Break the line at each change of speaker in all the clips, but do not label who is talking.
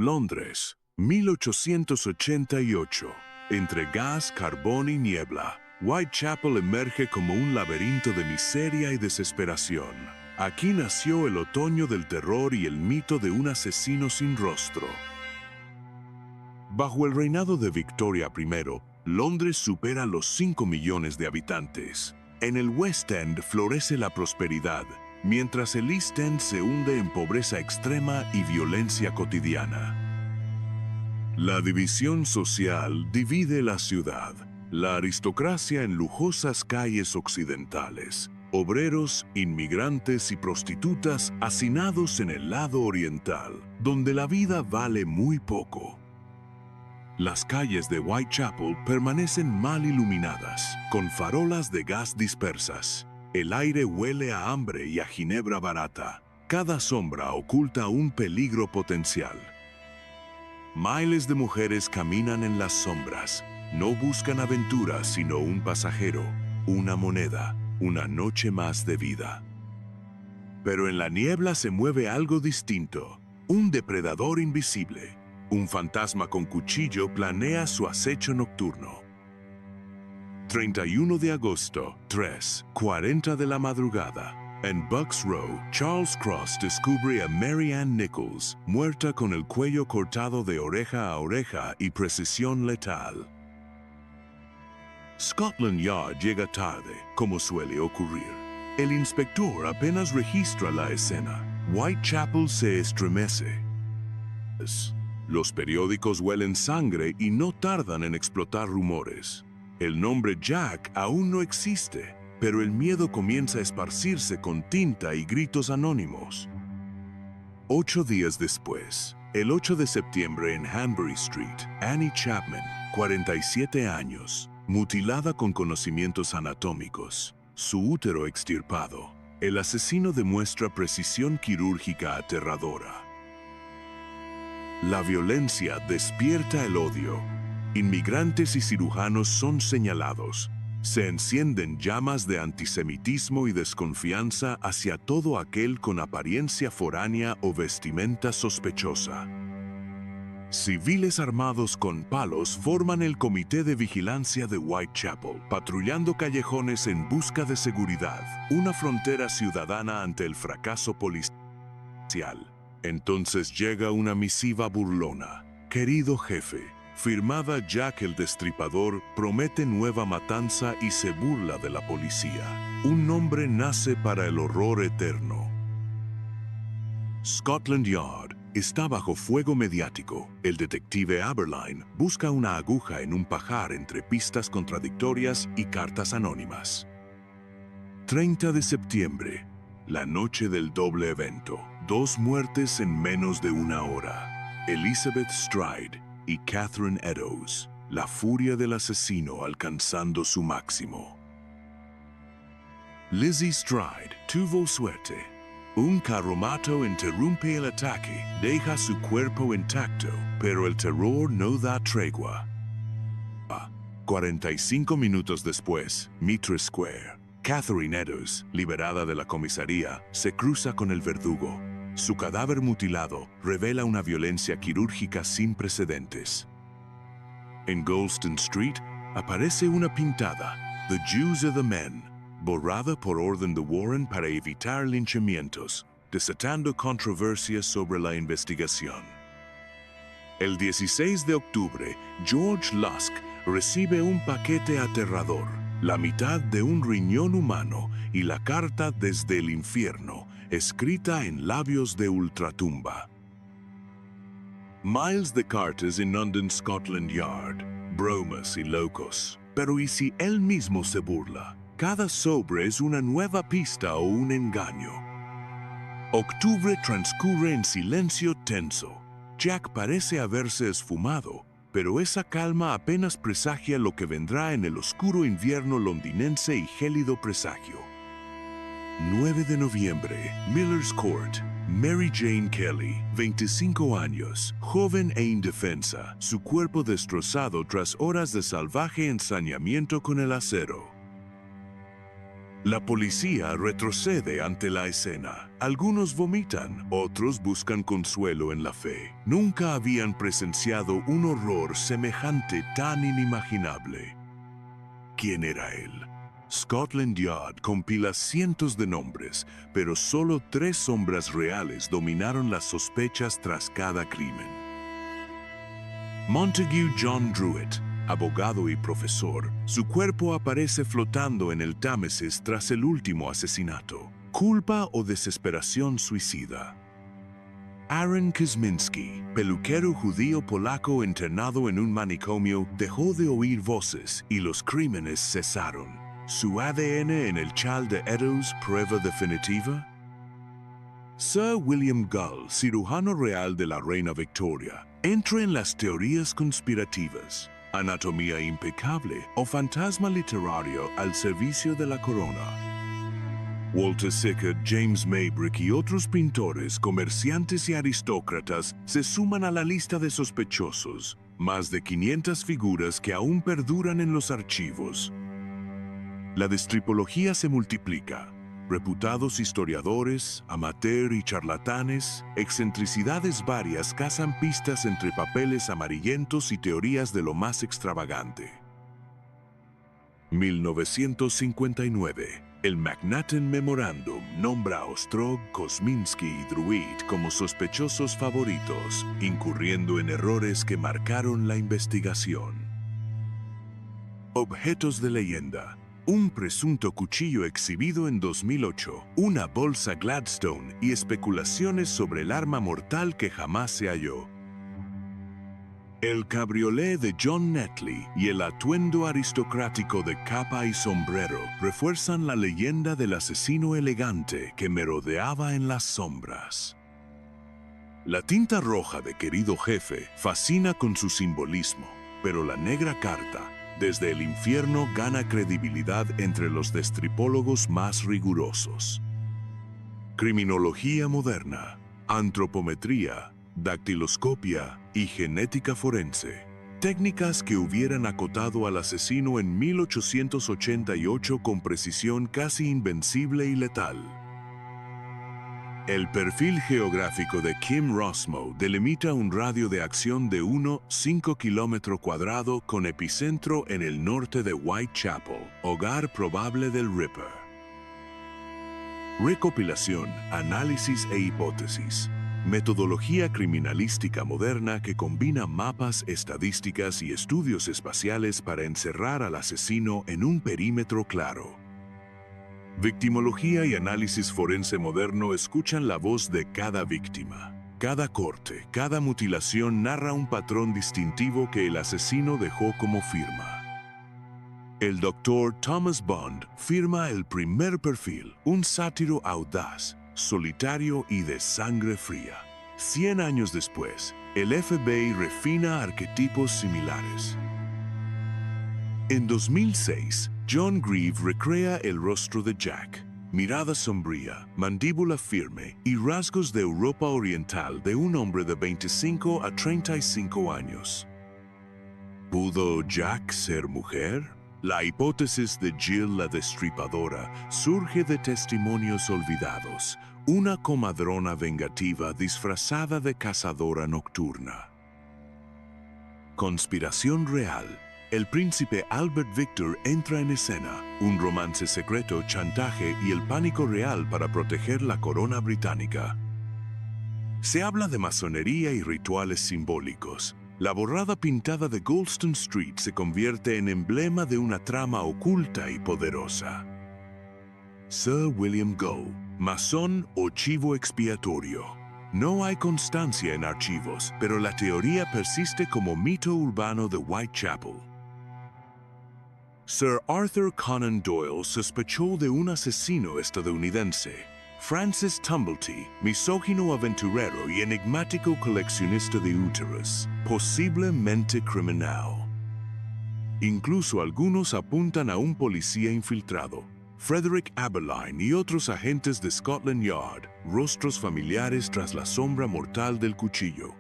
Londres, 1888. Entre gas, carbón y niebla, Whitechapel emerge como un laberinto de miseria y desesperación. Aquí nació el otoño del terror y el mito de un asesino sin rostro. Bajo el reinado de Victoria I, Londres supera los 5 millones de habitantes. En el West End florece la prosperidad, mientras el East End se hunde en pobreza extrema y violencia cotidiana. La división social divide la ciudad. La aristocracia en lujosas calles occidentales, obreros, inmigrantes y prostitutas hacinados en el lado oriental, donde la vida vale muy poco. Las calles de Whitechapel permanecen mal iluminadas, con farolas de gas dispersas. El aire huele a hambre y a ginebra barata. Cada sombra oculta un peligro potencial. Miles de mujeres caminan en las sombras. No buscan aventuras sino un pasajero, una moneda, una noche más de vida. Pero en la niebla se mueve algo distinto. Un depredador invisible. Un fantasma con cuchillo planea su acecho nocturno. 31 de agosto, 3:40 de la madrugada. En Bucks Row, Charles Cross descubre a Mary Ann Nichols, muerta con el cuello cortado de oreja a oreja y precisión letal. Scotland Yard llega tarde, como suele ocurrir. El inspector apenas registra la escena. Whitechapel se estremece. Los periódicos huelen sangre y no tardan en explotar rumores. El nombre Jack aún no existe, pero el miedo comienza a esparcirse con tinta y gritos anónimos. 8 días después, el 8 de septiembre en Hanbury Street, Annie Chapman, 47 años, mutilada con conocimientos anatómicos, su útero extirpado. El asesino demuestra precisión quirúrgica aterradora. La violencia despierta el odio. Inmigrantes y cirujanos son señalados. Se encienden llamas de antisemitismo y desconfianza hacia todo aquel con apariencia foránea o vestimenta sospechosa. Civiles armados con palos forman el Comité de Vigilancia de Whitechapel, patrullando callejones en busca de seguridad, una frontera ciudadana ante el fracaso policial. Entonces llega una misiva burlona. Querido jefe, firmada Jack el Destripador, promete nueva matanza y se burla de la policía. Un nombre nace para el horror eterno. Scotland Yard está bajo fuego mediático. El detective Aberline busca una aguja en un pajar entre pistas contradictorias y cartas anónimas. 30 de septiembre, la noche del doble evento. 2 muertes en menos de una hora. Elizabeth Stride y Catherine Eddowes, la furia del asesino alcanzando su máximo. Lizzie Stride tuvo suerte. Un carromato interrumpe el ataque, deja su cuerpo intacto, pero el terror no da tregua. 45 minutos después, Mitre Square. Catherine Eddowes, liberada de la comisaría, se cruza con el verdugo. Su cadáver mutilado revela una violencia quirúrgica sin precedentes. En Golston Street aparece una pintada, The Jews are the Men, borrada por orden de Warren para evitar linchamientos, desatando controversias sobre la investigación. El 16 de octubre, George Lusk recibe un paquete aterrador, la mitad de un riñón humano y la carta desde el infierno, escrita en labios de ultratumba. Miles de cartas inundan Scotland Yard, bromas y locos. Pero ¿y si él mismo se burla? Cada sobre es una nueva pista o un engaño. Octubre transcurre en silencio tenso. Jack parece haberse esfumado, pero esa calma apenas presagia lo que vendrá en el oscuro invierno londinense y gélido presagio. 9 de noviembre, Miller's Court. Mary Jane Kelly, 25 años, joven e indefensa, su cuerpo destrozado tras horas de salvaje ensañamiento con el acero. La policía retrocede ante la escena. Algunos vomitan, otros buscan consuelo en la fe. Nunca habían presenciado un horror semejante tan inimaginable. ¿Quién era él? Scotland Yard compila cientos de nombres, pero solo 3 sombras reales dominaron las sospechas tras cada crimen. Montague John Druitt, abogado y profesor, su cuerpo aparece flotando en el Támesis tras el último asesinato. ¿Culpa o desesperación suicida? Aaron Kosminski, peluquero judío polaco internado en un manicomio, dejó de oír voces y los crímenes cesaron. ¿Su ADN en el chal de Eddowes prueba definitiva? Sir William Gull, cirujano real de la reina Victoria, entra en las teorías conspirativas. Anatomía impecable o fantasma literario al servicio de la corona. Walter Sickert, James Maybrick y otros pintores, comerciantes y aristócratas se suman a la lista de sospechosos, más de 500 figuras que aún perduran en los archivos. La destripología se multiplica. Reputados historiadores, amateur y charlatanes, excentricidades varias cazan pistas entre papeles amarillentos y teorías de lo más extravagante. 1959. El Manhattan Memorandum nombra a Ostrog, Kosminski y Druitt como sospechosos favoritos, incurriendo en errores que marcaron la investigación. Objetos de leyenda. Un presunto cuchillo exhibido en 2008, una bolsa Gladstone y especulaciones sobre el arma mortal que jamás se halló. El cabriolé de John Netley y el atuendo aristocrático de capa y sombrero refuerzan la leyenda del asesino elegante que merodeaba en las sombras. La tinta roja de Querido Jefe fascina con su simbolismo, pero la negra carta, desde el infierno, gana credibilidad entre los destripólogos más rigurosos. Criminología moderna, antropometría, dactiloscopia y genética forense. Técnicas que hubieran acotado al asesino en 1888 con precisión casi invencible y letal. El perfil geográfico de Kim Rosmo delimita un radio de acción de 1,5 km² con epicentro en el norte de Whitechapel, hogar probable del Ripper. Recopilación, análisis e hipótesis. Metodología criminalística moderna que combina mapas, estadísticas y estudios espaciales para encerrar al asesino en un perímetro claro. Victimología y análisis forense moderno escuchan la voz de cada víctima. Cada corte, cada mutilación narra un patrón distintivo que el asesino dejó como firma. El Dr. Thomas Bond firma el primer perfil, un sátiro audaz, solitario y de sangre fría. 100 años después, el FBI refina arquetipos similares. En 2006, John Grieve recrea el rostro de Jack, mirada sombría, mandíbula firme y rasgos de Europa Oriental de un hombre de 25 a 35 años. ¿Pudo Jack ser mujer? La hipótesis de Jill la Destripadora surge de testimonios olvidados, una comadrona vengativa disfrazada de cazadora nocturna. Conspiración real. El príncipe Albert Victor entra en escena, un romance secreto, chantaje y el pánico real para proteger la corona británica. Se habla de masonería y rituales simbólicos. La borrada pintada de Goulston Street se convierte en emblema de una trama oculta y poderosa. Sir William Gull, masón o chivo expiatorio. No hay constancia en archivos, pero la teoría persiste como mito urbano de Whitechapel. Sir Arthur Conan Doyle sospechó de un asesino estadounidense, Francis Tumblety, misógino aventurero y enigmático coleccionista de úteros, posiblemente criminal. Incluso algunos apuntan a un policía infiltrado, Frederick Aberline y otros agentes de Scotland Yard, rostros familiares tras la sombra mortal del cuchillo.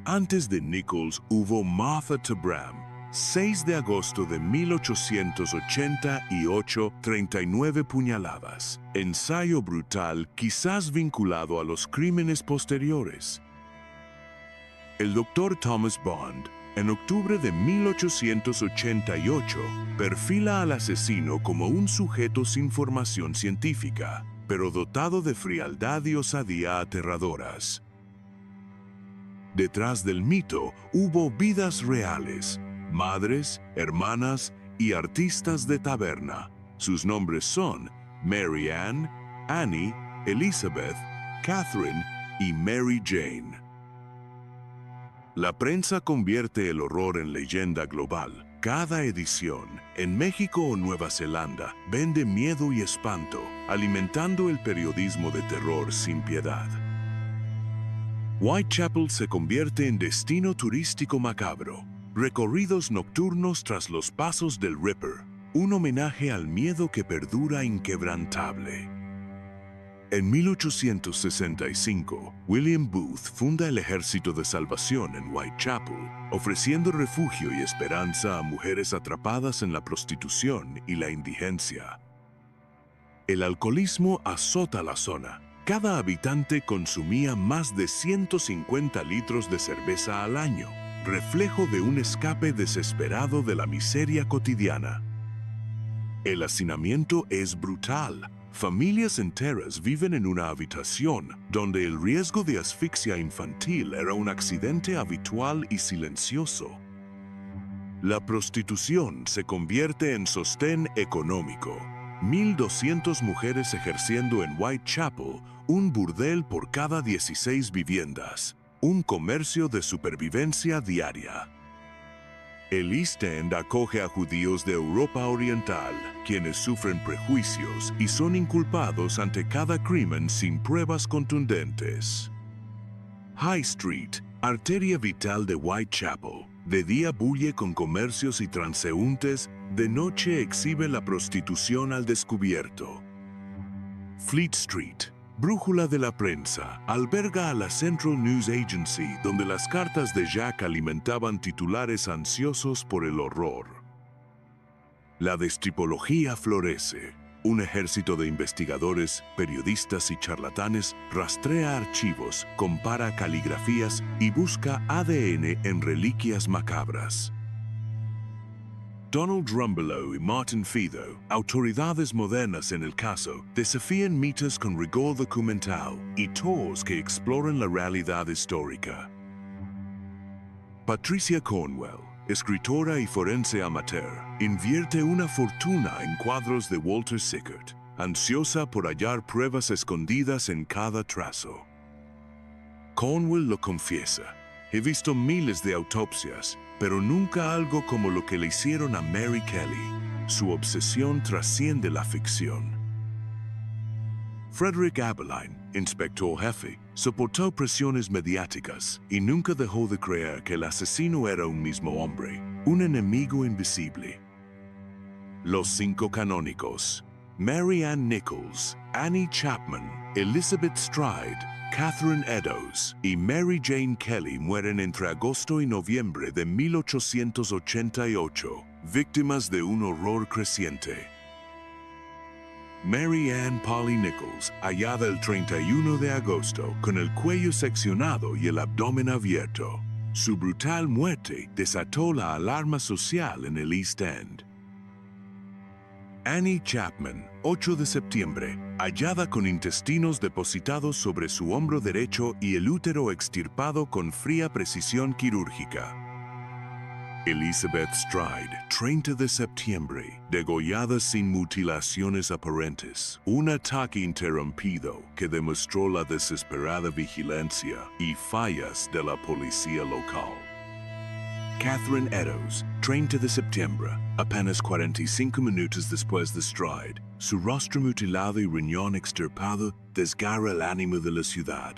Antes de Nichols hubo Martha Tabram, 6 de agosto de 1888, 39 puñaladas. Ensayo brutal, quizás vinculado a los crímenes posteriores. El doctor Thomas Bond, en octubre de 1888, perfila al asesino como un sujeto sin formación científica, pero dotado de frialdad y osadía aterradoras. Detrás del mito hubo vidas reales, madres, hermanas y artistas de taberna. Sus nombres son Mary Ann, Annie, Elizabeth, Catherine y Mary Jane. La prensa convierte el horror en leyenda global. Cada edición, en México o Nueva Zelanda, vende miedo y espanto, alimentando el periodismo de terror sin piedad. Whitechapel se convierte en destino turístico macabro. Recorridos nocturnos tras los pasos del Ripper, un homenaje al miedo que perdura inquebrantable. En 1865, William Booth funda el Ejército de Salvación en Whitechapel, ofreciendo refugio y esperanza a mujeres atrapadas en la prostitución y la indigencia. El alcoholismo azota la zona. Cada habitante consumía más de 150 litros de cerveza al año, reflejo de un escape desesperado de la miseria cotidiana. El hacinamiento es brutal. Familias enteras viven en una habitación donde el riesgo de asfixia infantil era un accidente habitual y silencioso. La prostitución se convierte en sostén económico. 1,200 mujeres ejerciendo en Whitechapel, un burdel por cada 16 viviendas, un comercio de supervivencia diaria. El East End acoge a judíos de Europa Oriental, quienes sufren prejuicios y son inculpados ante cada crimen sin pruebas contundentes. High Street, arteria vital de Whitechapel, de día bulle con comercios y transeúntes, de noche exhibe la prostitución al descubierto. Fleet Street, brújula de la prensa, alberga a la Central News Agency, donde las cartas de Jack alimentaban titulares ansiosos por el horror. La destripología florece. Un ejército de investigadores, periodistas y charlatanes rastrea archivos, compara caligrafías y busca ADN en reliquias macabras. Donald Rumbelow y Martin Fido, autoridades modernas en el caso, desafían mitos con rigor documental y tours que exploran la realidad histórica. Patricia Cornwell, escritora y forense amateur, invierte una fortuna en cuadros de Walter Sickert, ansiosa por hallar pruebas escondidas en cada trazo. Cornwell lo confiesa: he visto miles de autopsias, pero nunca algo como lo que le hicieron a Mary Kelly. Su obsesión trasciende la ficción. Frederick Abberline, inspector jefe, soportó presiones mediáticas y nunca dejó de creer que el asesino era un mismo hombre, un enemigo invisible. Los 5 canónicos: Mary Ann Nichols, Annie Chapman, Elizabeth Stride, Catherine Eddowes y Mary Jane Kelly mueren entre agosto y noviembre de 1888, víctimas de un horror creciente. Mary Ann Polly Nichols, hallada el 31 de agosto, con el cuello seccionado y el abdomen abierto. Su brutal muerte desató la alarma social en el East End. Annie Chapman, 8 de septiembre, hallada con intestinos depositados sobre su hombro derecho y el útero extirpado con fría precisión quirúrgica. Elizabeth Stride, 30 de septiembre, degollada sin mutilaciones aparentes. Un ataque interrumpido que demostró la desesperada vigilancia y fallas de la policía local. Catherine Eddowes, 30 de septiembre, apenas 45 minutos después de Stride, su rostro mutilado y riñón extirpado desgarra el ánimo de la ciudad.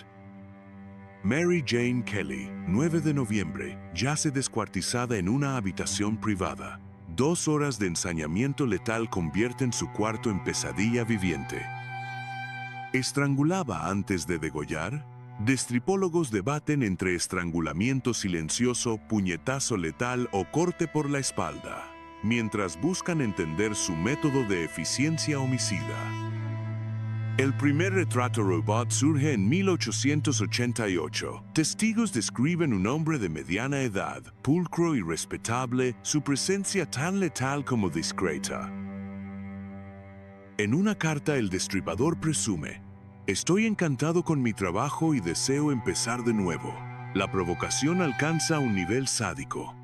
Mary Jane Kelly, 9 de noviembre, yace descuartizada en una habitación privada. 2 horas de ensañamiento letal convierten su cuarto en pesadilla viviente. ¿Estrangulaba antes de degollar? Destripólogos debaten entre estrangulamiento silencioso, puñetazo letal o corte por la espalda, mientras buscan entender su método de eficiencia homicida. El primer retrato robot surge en 1888. Testigos describen un hombre de mediana edad, pulcro y respetable, su presencia tan letal como discreta. En una carta, el destripador presume: "Estoy encantado con mi trabajo y deseo empezar de nuevo". La provocación alcanza un nivel sádico.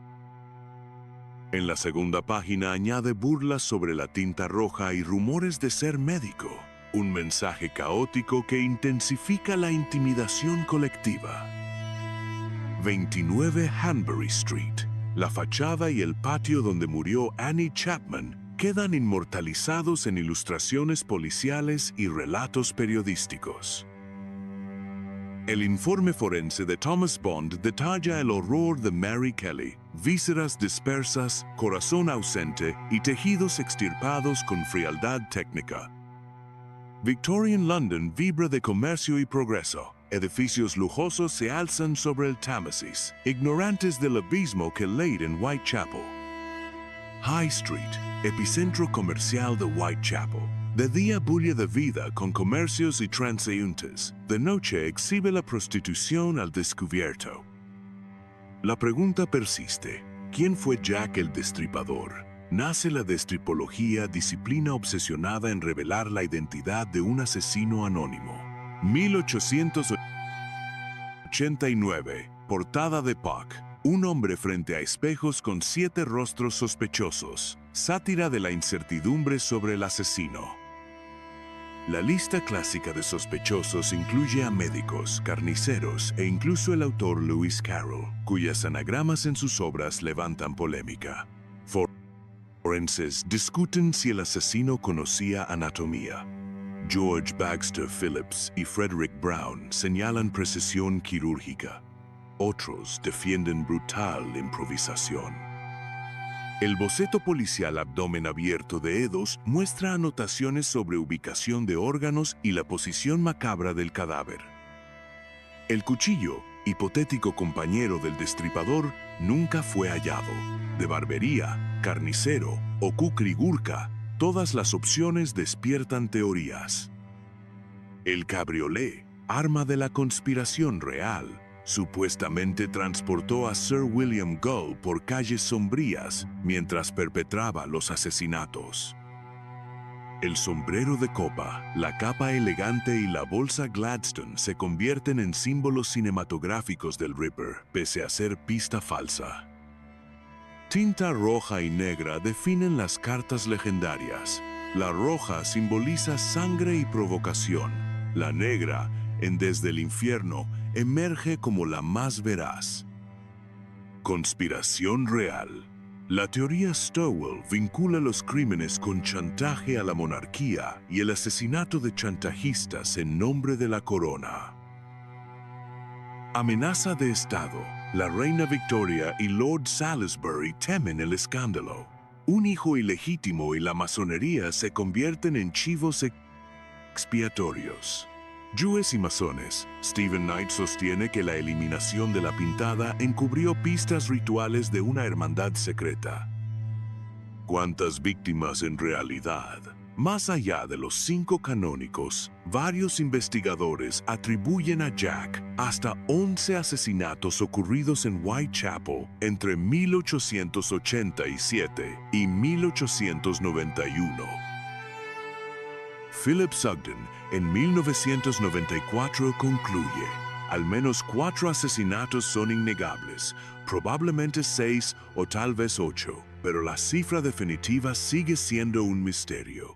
En la segunda página añade burlas sobre la tinta roja y rumores de ser médico. Un mensaje caótico que intensifica la intimidación colectiva. 29 Hanbury Street. La fachada y el patio donde murió Annie Chapman quedan inmortalizados en ilustraciones policiales y relatos periodísticos. El informe forense de Thomas Bond detalla el horror de Mary Kelly: vísceras dispersas, corazón ausente y tejidos extirpados con frialdad técnica. Victorian London vibra de comercio y progreso. Edificios lujosos se alzan sobre el Támesis, ignorantes del abismo que late en Whitechapel. High Street, epicentro comercial de Whitechapel. De día bulle de vida con comercios y transeúntes. De noche exhibe la prostitución al descubierto. La pregunta persiste: ¿quién fue Jack el Destripador? Nace la destripología, disciplina obsesionada en revelar la identidad de un asesino anónimo. 1889, portada de Puck. Un hombre frente a espejos con 7 rostros sospechosos. Sátira de la incertidumbre sobre el asesino. La lista clásica de sospechosos incluye a médicos, carniceros e incluso el autor Lewis Carroll, cuyas anagramas en sus obras levantan polémica. Forenses discuten si el asesino conocía anatomía. George Baxter Phillips y Frederick Brown señalan precisión quirúrgica. Otros defienden brutal improvisación. El boceto policial Abdomen Abierto de Edos muestra anotaciones sobre ubicación de órganos y la posición macabra del cadáver. El cuchillo, hipotético compañero del destripador, nunca fue hallado. De barbería, carnicero o kukri-gurka, todas las opciones despiertan teorías. El cabriolé, arma de la conspiración real, supuestamente transportó a Sir William Gull por calles sombrías mientras perpetraba los asesinatos. El sombrero de copa, la capa elegante y la bolsa Gladstone se convierten en símbolos cinematográficos del Ripper, pese a ser pista falsa. Tinta roja y negra definen las cartas legendarias. La roja simboliza sangre y provocación. La negra, en Desde el Infierno, emerge como la más veraz. Conspiración real. La teoría Stowell vincula los crímenes con chantaje a la monarquía y el asesinato de chantajistas en nombre de la corona. Amenaza de Estado. La reina Victoria y Lord Salisbury temen el escándalo. Un hijo ilegítimo y la masonería se convierten en chivos expiatorios. Jews y masones. Stephen Knight sostiene que la eliminación de la pintada encubrió pistas rituales de una hermandad secreta. ¿Cuántas víctimas en realidad? Más allá de los 5 canónicos, varios investigadores atribuyen a Jack hasta 11 asesinatos ocurridos en Whitechapel entre 1887 y 1891. Philip Sugden, en 1994, concluye: al menos 4 asesinatos son innegables, probablemente 6 o tal vez 8, pero la cifra definitiva sigue siendo un misterio.